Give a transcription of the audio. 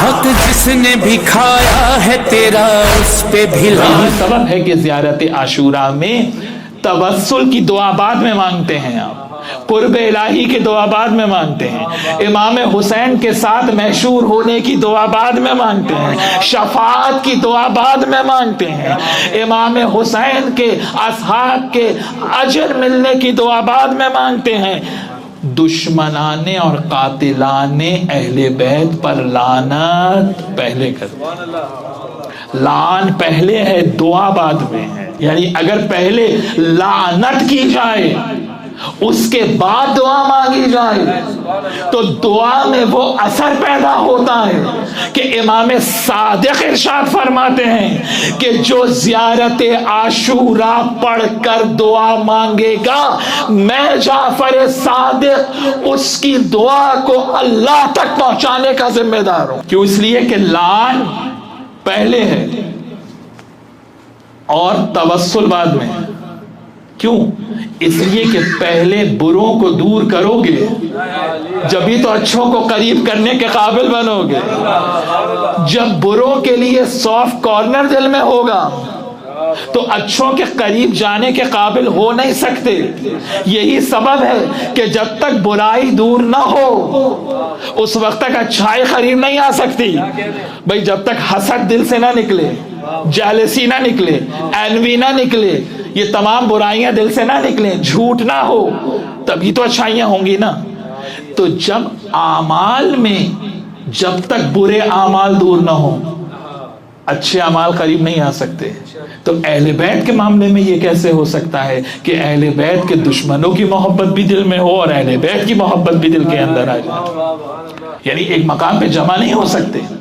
حق جس نے بھی کھایا ہے تیرا اس پہ بھی یہی سبب ہے کہ زیارت عاشوراء میں توسل کی دعا بعد میں مانگتے ہیں آپ، قرب الہی کی دعا بعد میں مانگتے ہیں، امام حسین کے ساتھ محشور ہونے کی دعا بعد میں مانگتے ہیں، شفاعت کی دعا بعد میں مانگتے ہیں، امام حسین کے اصحاب کے اجر ملنے کی دعا بعد میں مانگتے ہیں، دشمنان اور قاتلان اہل بیت پر لعنت پہلے کر، لعن پہلے ہے دعا بعد میں ہے، یعنی اگر پہلے لعنت کی جائے اس کے بعد دعا مانگی جائے تو دعا میں وہ اثر پیدا ہوتا ہے کہ امام صادق ارشاد فرماتے ہیں کہ جو زیارت عاشوراء پڑھ کر دعا مانگے گا میں جعفر صادق اس کی دعا کو اللہ تک پہنچانے کا ذمہ دار ہوں۔ کیوں؟ اس لیے کہ لعن پہلے ہے اور توسل بعد میں ہے۔ کیوں؟ اس لیے کہ پہلے بروں کو دور کرو گے جبھی تو اچھوں کو قریب کرنے کے قابل بنو گے۔ جب بروں کے لیے سافٹ کارنر دل میں ہوگا تو اچھوں کے قریب جانے کے قابل ہو نہیں سکتے۔ یہی سبب ہے کہ جب تک برائی دور نہ ہو اس وقت تک اچھائی قریب نہیں آ سکتی۔ بھئی جب تک حسد دل سے نہ نکلے، جالسی نہ نکلے، انوی نہ نکلے، یہ تمام برائیاں دل سے نہ نکلیں، جھوٹ نہ ہو، تبھی تو اچھائیاں ہوں گی نا۔ تو جب اعمال میں جب تک برے اعمال دور نہ ہوں اچھے اعمال قریب نہیں آ سکتے۔ تو اہل بیت کے معاملے میں یہ کیسے ہو سکتا ہے کہ اہل بیت کے دشمنوں کی محبت بھی دل میں ہو اور اہل بیت کی محبت بھی دل کے اندر آ جائے؟ یعنی ایک مقام پہ جمع نہیں ہو سکتے۔